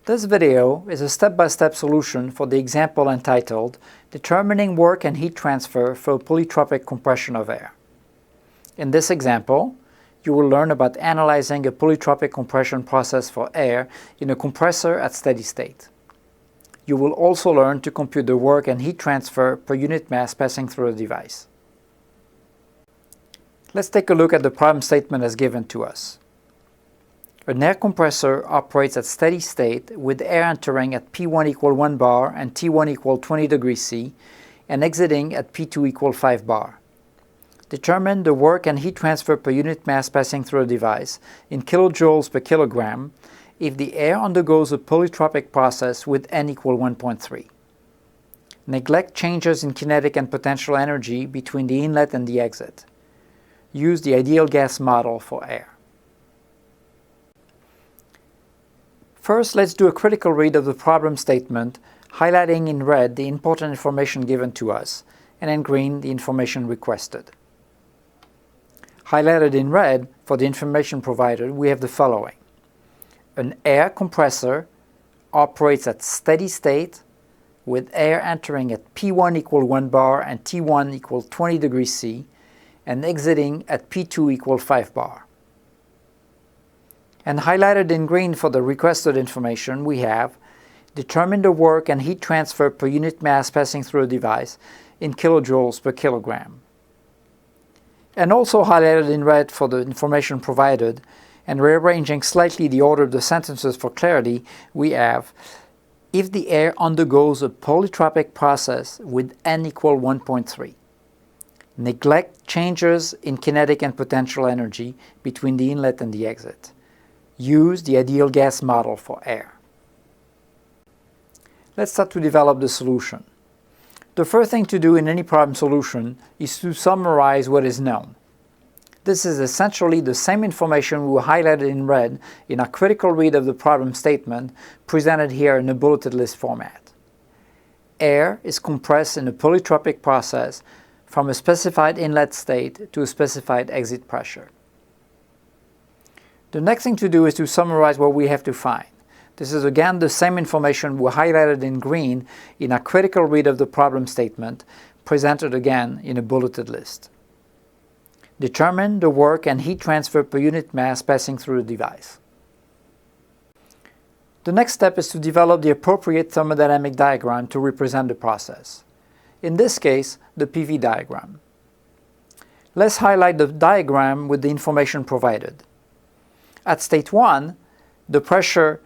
This video is a step-by-step solution for the example entitled Determining Work and Heat Transfer for Polytropic Compression of Air. In this example, you will learn about analyzing a polytropic compression process for air in a compressor at steady state. You will also learn to compute the work and heat transfer per unit mass passing through a device. Let's take a look at the problem statement as given to us. An air compressor operates at steady state with air entering at P1 equal 1 bar and T1 equal 20 degrees C and exiting at P2 equal 5 bar. Determine the work and heat transfer per unit mass passing through a device in kilojoules per kilogram if the air undergoes a polytropic process with N equal 1.3. Neglect changes in kinetic and potential energy between the inlet and the exit. Use the ideal gas model for air. First, let's do a critical read of the problem statement, highlighting in red the important information given to us, and in green the information requested. Highlighted in red, for the information provided, we have the following. An air compressor operates at steady state with air entering at P1 equal 1 bar and T1 equal 20 degrees C and exiting at P2 equal 5 bar. And highlighted in green for the requested information, we have determine the work and heat transfer per unit mass passing through a device in kilojoules per kilogram. And also highlighted in red for the information provided, and rearranging slightly the order of the sentences for clarity, we have if the air undergoes a polytropic process with N equal 1.3. Neglect changes in kinetic and potential energy between the inlet and the exit. Use the ideal gas model for air. Let's start to develop the solution. The first thing to do in any problem solution is to summarize what is known. This is essentially the same information we highlighted in red in our critical read of the problem statement presented here in a bulleted list format. Air is compressed in a polytropic process from a specified inlet state to a specified exit pressure. The next thing to do is to summarize what we have to find. This is again the same information we highlighted in green in our critical read of the problem statement, presented again in a bulleted list. Determine the work and heat transfer per unit mass passing through the device. The next step is to develop the appropriate thermodynamic diagram to represent the process. In this case, the PV diagram. Let's highlight the diagram with the information provided. At state 1, the pressure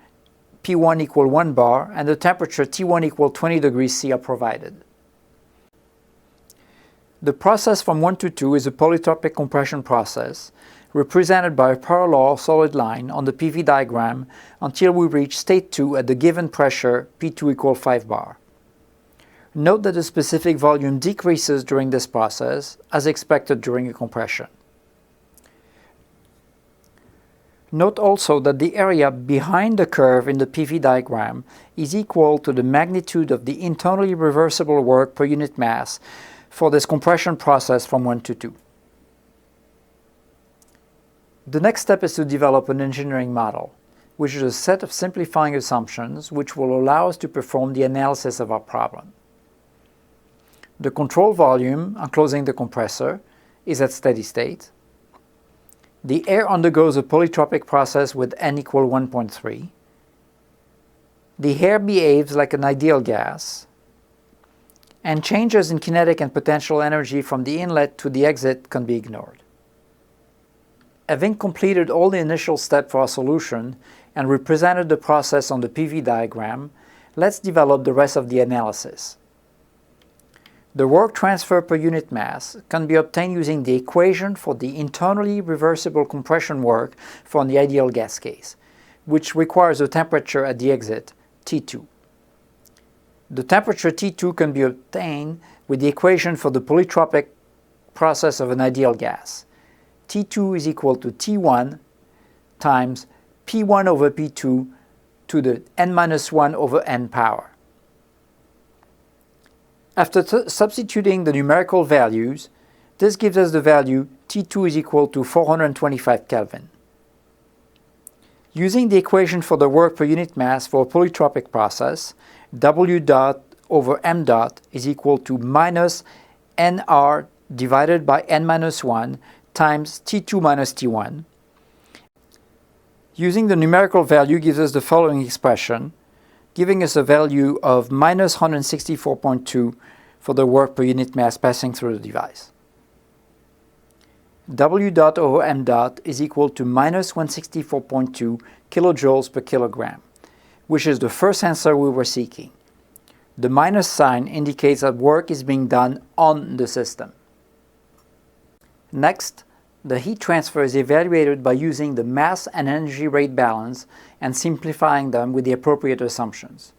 P1 equal 1 bar and the temperature T1 equal 20 degrees C are provided. The process from 1 to 2 is a polytropic compression process, represented by a parallel solid line on the PV diagram until we reach state 2 at the given pressure P2 equal 5 bar. Note that the specific volume decreases during this process, as expected during a compression. Note also that the area behind the curve in the PV diagram is equal to the magnitude of the internally reversible work per unit mass for this compression process from 1 to 2. The next step is to develop an engineering model, which is a set of simplifying assumptions which will allow us to perform the analysis of our problem. The control volume enclosing the compressor is at steady state. The air undergoes a polytropic process with N equal 1.3. The air behaves like an ideal gas, and changes in kinetic and potential energy from the inlet to the exit can be ignored. Having completed all the initial steps for our solution and represented the process on the PV diagram, let's develop the rest of the analysis. The work transfer per unit mass can be obtained using the equation for the internally reversible compression work for the ideal gas case, which requires a temperature at the exit, T2. The temperature T2 can be obtained with the equation for the polytropic process of an ideal gas. T2 is equal to T1 times P1 over P2 to the n-1 over n power. After substituting the numerical values, this gives us the value T2 is equal to 425 Kelvin. Using the equation for the work per unit mass for a polytropic process, W dot over m dot is equal to minus nr divided by n minus 1 times T2 minus T1. Using the numerical value gives us the following expression, giving us a value of minus 164.2 for the work per unit mass passing through the device. W dot over m dot is equal to minus 164.2 kilojoules per kilogram, which is the first answer we were seeking. The minus sign indicates that work is being done on the system. Next, the heat transfer is evaluated by using the mass and energy rate balance and simplifying them with the appropriate assumptions.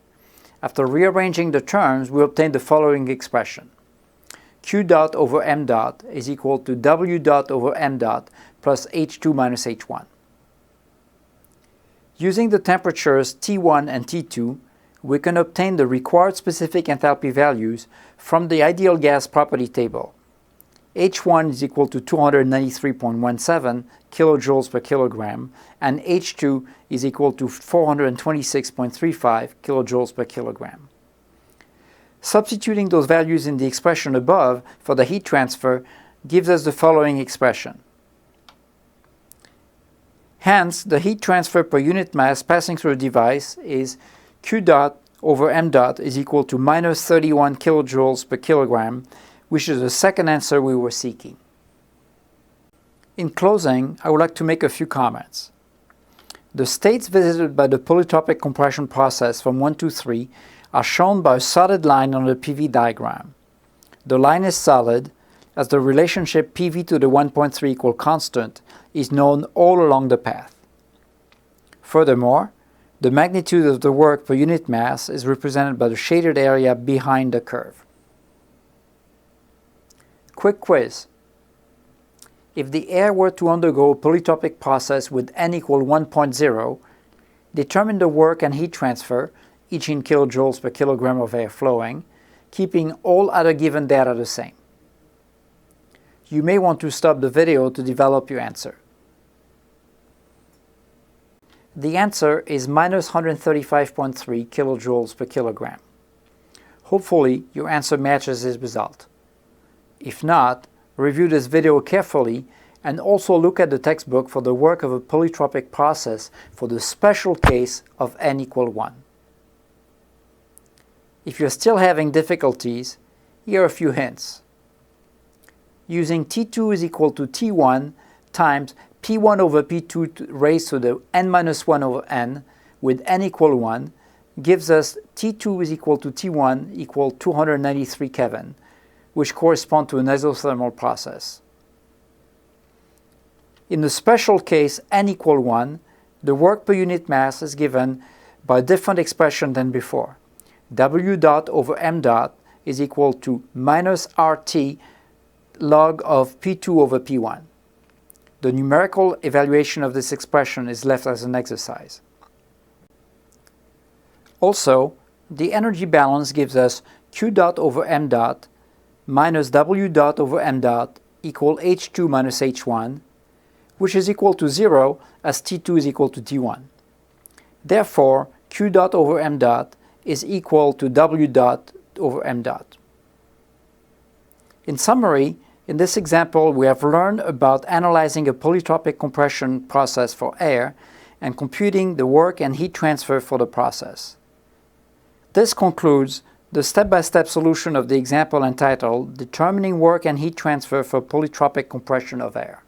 After rearranging the terms, we obtain the following expression. Q dot over m dot is equal to W dot over m dot plus H2 minus H1. Using the temperatures T1 and T2, we can obtain the required specific enthalpy values from the ideal gas property table. H1 is equal to 293.17 kilojoules per kilogram, and H2 is equal to 426.35 kilojoules per kilogram. Substituting those values in the expression above for the heat transfer gives us the following expression. Hence, the heat transfer per unit mass passing through the device is Q dot over m dot is equal to minus 31 kilojoules per kilogram, which is the second answer we were seeking. In closing, I would like to make a few comments. The states visited by the polytropic compression process from 1 to 3 are shown by a solid line on the PV diagram. The line is solid as the relationship PV to the 1.3 equal constant is known all along the path. Furthermore, the magnitude of the work per unit mass is represented by the shaded area behind the curve. Quick quiz. If the air were to undergo a polytropic process with n equal 1.0, determine the work and heat transfer, each in kilojoules per kilogram of air flowing, keeping all other given data the same. You may want to stop the video to develop your answer. The answer is minus 135.3 kilojoules per kilogram. Hopefully, your answer matches this result. If not, review this video carefully and also look at the textbook for the work of a polytropic process for the special case of n equal 1. If you're still having difficulties, here are a few hints. Using T2 is equal to T1 times P1 over P2 raised to the n minus 1 over n with n equal 1 gives us T2 is equal to T1 equal 293 Kelvin, which correspond to an isothermal process. In the special case n equal 1, the work per unit mass is given by a different expression than before. W dot over m dot is equal to minus RT log of P2 over P1. The numerical evaluation of this expression is left as an exercise. Also, the energy balance gives us Q dot over m dot minus W dot over m dot equal H2 minus H1, which is equal to 0 as T2 is equal to T1. Therefore, Q dot over m dot is equal to W dot over m dot. In summary, in this example, we have learned about analyzing a polytropic compression process for air and computing the work and heat transfer for the process. This concludes the step-by-step solution of the example entitled Determining Work and Heat Transfer for Polytropic Compression of Air.